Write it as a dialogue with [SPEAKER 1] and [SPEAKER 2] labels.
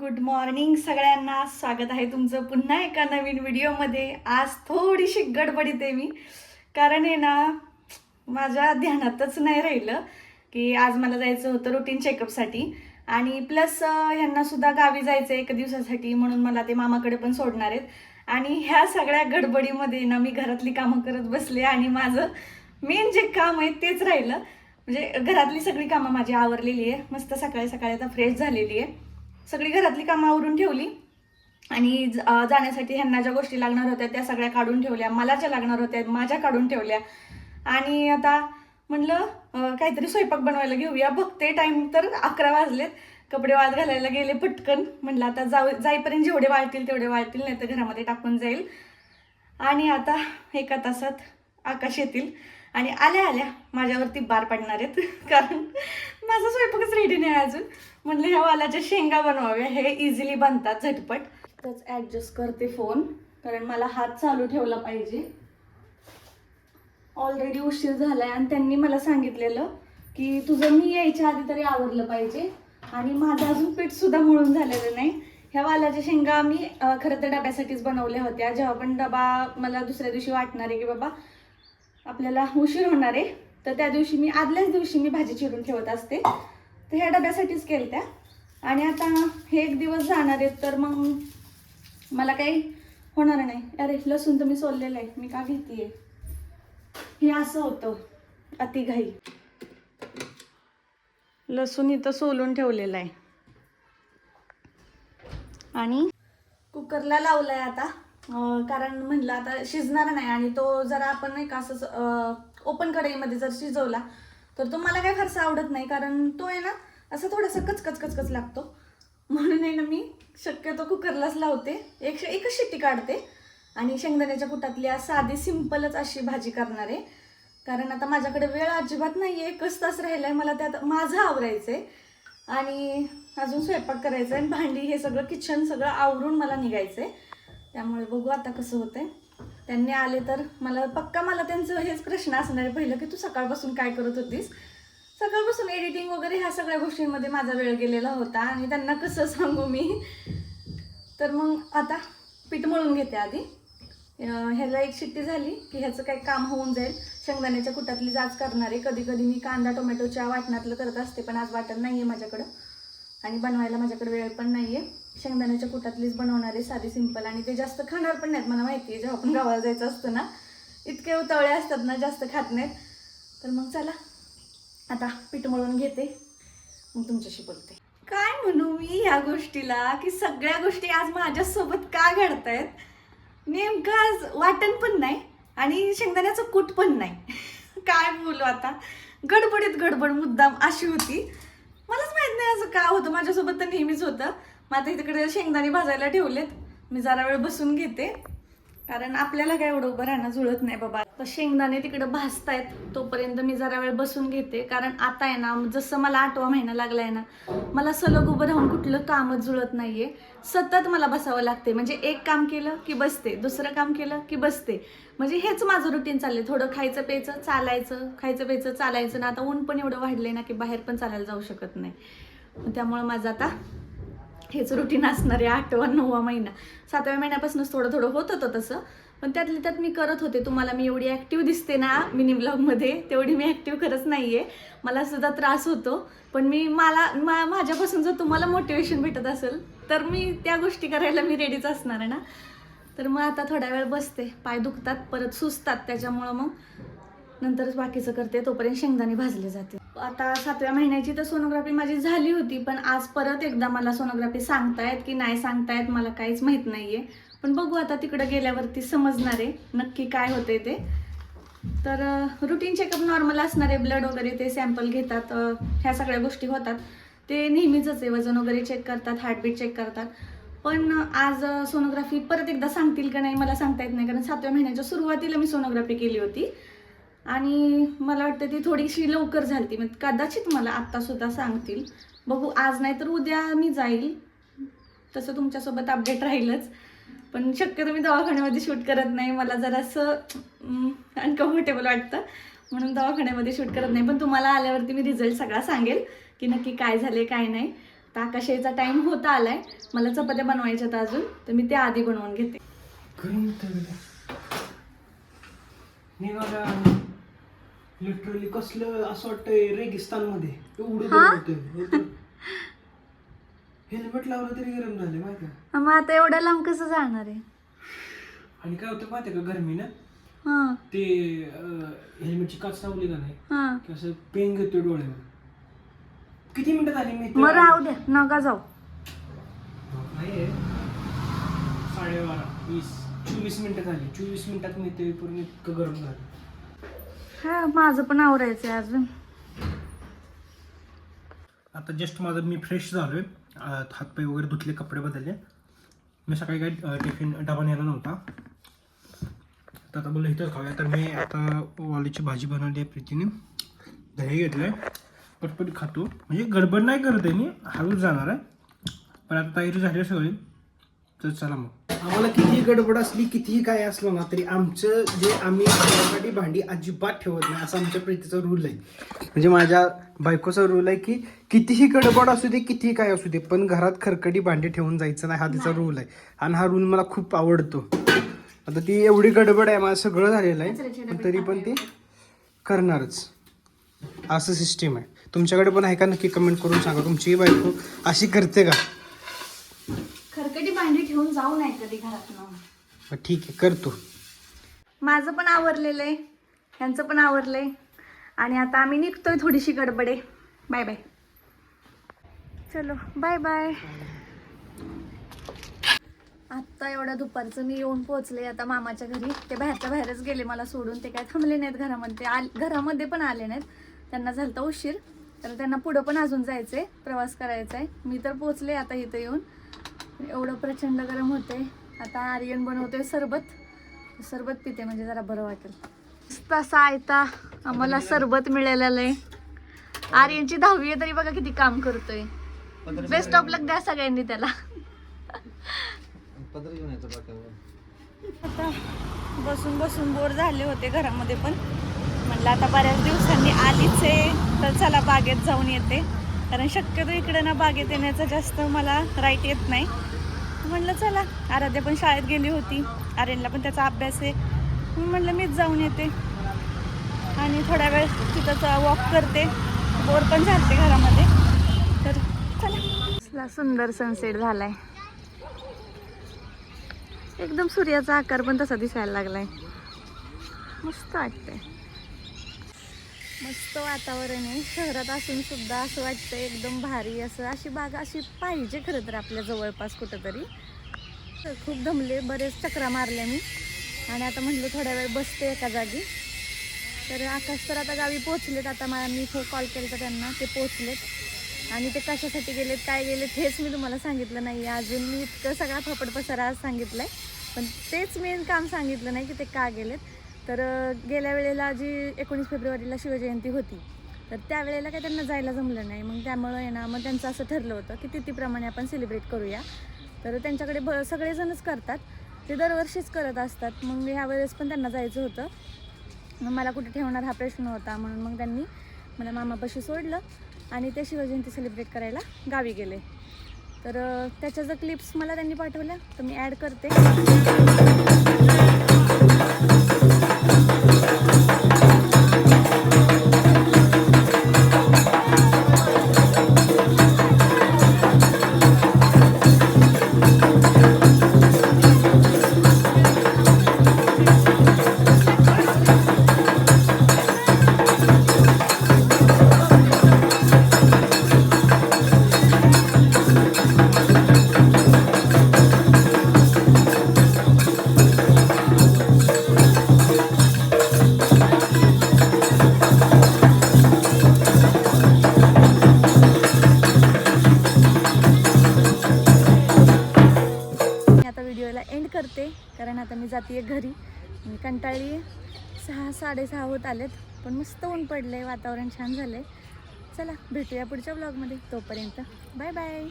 [SPEAKER 1] Good morning सगळ्यांना. स्वागत आहे तुमचं पुन्हा एका नवीन व्हिडिओमध्ये. आज थोडीशी गडबडीत आहे मी, कारण आहे ना माझ्या ध्यानातच नाही राहिलं की आज मला जायचं होतं रुटीन चेकअपसाठी आणि प्लस ह्यांना सुद्धा गावी जायचं आहे 1 दिवसासाठी, म्हणून मला ते मामाकडे पण सोडणार आहेत. आणि ह्या सगळ्या गडबडीमध्ये ना मी घरातली कामं करत बसले आणि माझं मेन जे काम आहे तेच राहिलं. म्हणजे घरातली सगळी कामं माझी आवरलेली आहे, मस्त सकाळी सकाळी आता फ्रेश झालेली आहे, सगळी घरातली कामं आवरून ठेवली आणि जाण्यासाठी ह्यांना ज्या गोष्टी लागणार होत्या त्या सगळ्या काढून ठेवल्या, मला ज्या लागणार होत्या माझ्या काढून ठेवल्या. आणि आता म्हणलं काहीतरी स्वयंपाक बनवायला घेऊया. बघते टाईम तर 11 वाजलेत. कपडे वाळत घालायला गेले पटकन. म्हणलं आता जाईपर्यंत जेवढे वाळतील तेवढे वाळतील, नाही तर घरामध्ये टाकून जाईल. आणि आता 1 तासात आकाश येतील आणि आल्या आल्या माझ्यावरती बार पडणार आहेत कारण माझा स्वयंपाकच रेडी नाही अजून. म्हणलं ह्या वालाच्या शेंगा बनवाव्या, हे इझिली बनतात झटपट. तरच ॲडजस्ट करते फोन, कारण मला हात चालू ठेवला पाहिजे. ऑलरेडी उशीर झालाय आणि त्यांनी मला सांगितलेलं की तुझं मी यायच्या आधी तरी आवरलं पाहिजे, आणि माझं अजून पीठ सुद्धा मळून झालेलं नाही. ह्या वालाच्या शेंगा मी खरं तर डब्यासाठीच बनवल्या होत्या. जेव्हा पण डबा मला दुसऱ्या दिवशी वाटणार आहे की बाबा आपल्याला उशीर होणार आहे, तर त्या दिवशी मी आदल्याच दिवशी मी भाजी चिरून ठेवत असते. तर ह्या डब्यासाठीच केलं त्या. आणि आता हे 1 दिवस जाणार आहेत, तर मग मला काही होणार नाही. अरे लसूण तर मी सोललेलं आहे, मी का घेते. हे असं होतं अतिघाई. लसूण इथं सोलून ठेवलेलं आहे आणि कुकरला लावलाय आता, कारण म्हणलं आता शिजणार नाही. आणि तो जरा आपण नाही का असं ओपन कढईमध्ये जर शिजवला तर तो मला काही फारसा आवडत नाही, कारण तो आहे ना असं थोडासा कचकच कचकच लागतो. म्हणून आहे ना मी शक्यतो कुकरलाच लावते. एकच शिट्टी काढते आणि शेंगदाण्याच्या कुटातली साधी सिंपलच अशी भाजी करणार आहे. कारण आता माझ्याकडे वेळ अजिबात नाही आहे, 1 तास राहिलाय मला त्यात माझं आवरायचंय आणि अजून स्वयंपाक करायचा आहे, भांडी हे सगळं किचन सगळं आवरून मला निघायचंय. त्यामुळे बघू आता कसं होतंय. त्यांनी आले तर मला त्यांचं हेच प्रश्न असणार आहे पहिलं की तू सकाळपासून काय करत होतीस. सकाळपासून एडिटिंग वगैरे ह्या सगळ्या गोष्टींमध्ये माझा वेळ गेलेला होता आणि त्यांना कसं सांगू मी. तर मग आता पीठ मळून घेते आधी. ह्याला 1 शिट्टी झाली की ह्याचं काही काम होऊन जाईल. शेंगदाण्याच्या कुटातली जाच करणार आहे. कधी कधी मी कांदा टोमॅटोच्या वाटणातलं करत असते, पण आज वाटण नाही आहे माझ्याकडं आणि बनवायला माझ्याकडे वेळ पण नाही आहे. शेंगदाण्याच्या कुटातलीच बनवणार आहे, साधी सिंपल. आणि ते जास्त खाणार पण नाहीत, मला माहिती आहे. जेव्हा आपण गावाला जायचं असतं ना इतके उतावळे असतात ना, जास्त खात नाहीत. तर मग चला आता पीठ मळून घेते, मग तुमच्याशी बोलते. काय म्हणू मी ह्या गोष्टीला की सगळ्या गोष्टी आज माझ्यासोबत का घडतायत. नेमकं आज वाटण पण नाही आणि शेंगदाण्याचं कूट पण नाही. काय बोलू आता. गडबड मुद्दाम अशी होती. मलाच माहित नाही असं का होतं. माझ्यासोबत तर नेहमीच होतं. मग आता तिकडे शेंगदाणे भाजायला ठेवलेत, मी जरा वेळ बसून घेते, कारण आपल्याला काय एवढं उभं राहणं जुळत नाही बाबा. तर शेंगदाणे तिकडे भाजतायत तोपर्यंत मी जरा वेळ बसून घेते. कारण आता आहे ना जसं मला 8वा महिना लागलाय ना, मला सलग उभं राहून कुठलं कामच जुळत नाहीये. सतत मला बसावं लागते. म्हणजे एक काम केलं की बसते, दुसरं काम केलं की बसते. म्हणजे हेच माझं रुटीन चाललंय. थोडं खायचं प्यायचं चालायचं, खायचं प्यायचं चालायचं. ना आता ऊन पण एवढं वाढलंय ना की बाहेर पण चालायला जाऊ शकत नाही. त्यामुळे माझं आता हेच रुटीन असणार आहे 8वा 9वा महिना. 7व्या महिन्यापासूनच थोडं थोडं होत होतं तसं, पण त्यातल्या त्यात मी करत होते. तुम्हाला मी एवढी ॲक्टिव्ह दिसते ना मिनी ब्लॉगमध्ये, तेवढी मी ॲक्टिव्ह खरंच नाही आहे. मला सुद्धा त्रास होतो, पण मी माझ्यापासून जर तुम्हाला मोटिवेशन भेटत असेल तर मी त्या गोष्टी करायला मी रेडीच असणार आहे ना. तर मग आता थोड्या वेळ बसते. पाय दुखतात, परत सुचतात, त्याच्यामुळं मग नंतरच बाकीचं करते. तोपर्यंत शेंगदाणे भाजले जाते. आता 7व्या महिन्याची तर सोनोग्राफी माझी झाली होती, पण आज परत एकदा मला सोनोग्राफी सांगतायत की नाही सांगतायत मला काहीच माहीत नाहीये. पण बघू आता तिकडं गेल्यावरती समजणार आहे नक्की काय होते ते. तर रुटीन चेकअप नॉर्मल असणार आहे. ब्लड वगैरे ते सॅम्पल घेतात, ह्या सगळ्या गोष्टी होतात. ते नेहमीच आहे. वजन वगैरे चेक करतात, हार्टबीट चेक करतात. पण आज सोनोग्राफी परत एकदा सांगतील का नाही मला सांगता येत नाही, कारण 7व्या महिन्याच्या सुरुवातीला मी सोनोग्राफी केली होती आणि मला वाटतं ती थोडीशी लवकर झाली. मग कदाचित मला आत्तासुद्धा सांगतील. बघू, आज नाही तर उद्या मी जाईल. तसं तुमच्यासोबत अपडेट राहीलच, पण शक्यतो मी दवाखान्यामध्ये शूट करत नाही. मला जरासं अनकम्फर्टेबल वाटतं, म्हणून दवाखान्यामध्ये शूट करत नाही. पण तुम्हाला आल्यावरती मी रिझल्ट सगळा सांगेल की नक्की काय झाले काय नाही. तर आकाशाचा टाइम होता आलाय, मला चपात्या बनवायच्यात अजून, तर मी त्या आधी बनवून घेते.
[SPEAKER 2] लिटरली कसलं असं वाटतंय रेगिस्तान मध्ये एवढं हेल्मेट लावलं तरी गरम झाले माहिती का.
[SPEAKER 1] मग आता एवढ्या लांब कसं जाणार आहे.
[SPEAKER 2] आणि काय होतं माहिती का गरमीनं
[SPEAKER 1] हा
[SPEAKER 2] ते हेल्मेटची काच लावली का नाही
[SPEAKER 1] हा
[SPEAKER 2] की असं पेंग येतो डोळ्यावर. किती मिनिटं झाली मी
[SPEAKER 1] मग राहू द्या, नका जाऊ.
[SPEAKER 2] नाही 12:30 24 मिनिटं झाली. 24 मिनिटात मी ते पूर्ण इतकं गरम झालं.
[SPEAKER 1] हा माझं पण आवरायचंय अजून.
[SPEAKER 2] आता जस्ट माझं मी फ्रेश झालोय, हातपाय वगैरे धुतले, कपडे बदलले. मी सकाळी काही टिफिन डबा नेला नव्हता, तर आता बोललं इथंच खाऊया. तर मी आता वालीची भाजी बनवली आहे प्रीतीने, दही घेतलं आहे, पटपट खातो. म्हणजे गडबड नाही करत आहे मी, हळूच जाणार आहे. पण आता तयारी झाली सगळी, तर चला मग. आम्हाला कितीही गडबड असली, कितीही काय असलं ना, तरी आमचं जे आम्ही खरकटी भांडी अजिबात ठेवत नाही, असं आमच्या प्रीतीचा रूल आहे. म्हणजे माझ्या बायकोचा रूल आहे की कितीही गडबड असू दे, कितीही काय असू दे, पण घरात खरकटी भांडी ठेवून जायचं नाही, हा तिचा रूल आहे. आणि हा रूल मला खूप आवडतो. आता ती एवढी गडबड आहे, माझं सगळं झालेलं आहे, पण तरी पण ती करणारच, असं सिस्टीम आहे. तुमच्याकडे पण आहे का, नक्की कमेंट करून सांगा. तुमची बायको अशी करते का?
[SPEAKER 1] खरकटी भांडी ठेवून जाऊ नाही कधी घरात.
[SPEAKER 2] ठीक आहे, करतो.
[SPEAKER 1] माझं पण आवरलेलं आहे, ह्यांचं पण आवरलंय, आणि आता आम्ही निघतोय. थोडीशी गडबड आहे. Bye bye. चलो बाय बाय. आत्ता एवढ्या दुपारचं मी येऊन पोहोचले आता मामाच्या घरी. ते बाहेरच्या बाहेरच गेले मला सोडून, ते काय थांबले नाहीत घरामध्ये. घरामध्ये पण आले नाहीत, त्यांना झालं तर उशीर, तर त्यांना पुढं पण अजून जायचंय, प्रवास करायचा आहे. मी तर पोहोचले आता इथं येऊन. एवढं प्रचंड गरम होते. आता आर्यन बनवतोय सरबत पिते, म्हणजे जरा बरं वाटेल. तसा आयता आम्हाला सरबत मिळालेलं आहे. आर्यनची 10वी आहे तरी बघा किती काम करतोय. बेस्ट ऑफ लक द्या सगळ्यांनी त्याला. आता बसून बसून बोर झाले होते घरामध्ये, पण म्हणलं आता बऱ्याच दिवसांनी आलीच आहे, तर चला बागेत जाऊन येते. कारण शक्यतो इकडे ना बागेत येण्याचं जास्त मला राईट येत नाही. म्हणलं चला, आराध्या पण शाळेत गेली होती, आर्यनला पण त्याचा अभ्यास आहे, म्हणलं मीच जाऊन येते आणि थोडा वेळ तिथंच वॉक करते. बोर पण झालते घरामध्ये, तर चला. सुंदर सनसेट झालाय, एकदम सूर्याचा आकार पण तसा दिसायला लागलाय. मस्त वाटतंय, मस्त वातावरण आहे. शहरात असून सुद्धा असं वाटतंय एकदम भारी असं. अशी बाग अशी पाहिजे खरं तर आपल्या जवळपास कुठंतरी. खूप दमले, बरेच चक्रा मारल्या मी, आणि आता म्हटलं थोड्या वेळ बसते एका जागी. तर आकाश तर आता गावी पोहोचलेत. आता मी कॉल केला तर त्यांना, ते पोहोचलेत. आणि ते कशासाठी गेलेत, काय गेलेत, हेच मी तुम्हाला सांगितलं नाही अजून. मी इतकं सगळा फपड पसारा आज सांगितलं आहे, पण तेच मेन काम सांगितलं नाही की ते का गेलेत. तर गेल्या वेळेला जी 19 फेब्रुवारीला शिवजयंती होती, तर त्यावेळेला काय त्यांना जायला जमलं नाही. मग त्यामुळं आहे ना, मग त्यांचं असं ठरलं होतं की तिथीप्रमाणे आपण सेलिब्रेट करूया. तर त्यांच्याकडे सगळेजणच करतात, ते दरवर्षीच करत असतात. मग ह्यावेळेस पण त्यांना जायचं होतं. मग मला कुठे ठेवणार हा प्रश्न होता, म्हणून मग त्यांनी मला मामापाशी सोडलं आणि ते शिवजयंती सेलिब्रेट करायला गावी गेले. तर त्याच्या जर क्लिप्स मला त्यांनी पाठवल्या तर मी ॲड करते. एंड करते, कारण आता मी जाते घरी. मी कंटाळली, 6-6:30 होत आलेत, पण मस्त ऊन पडलं आहे, वातावरण छान झालं आहे. चला भेटूया पुढच्या ब्लॉगमध्ये. तोपर्यंत बाय बाय.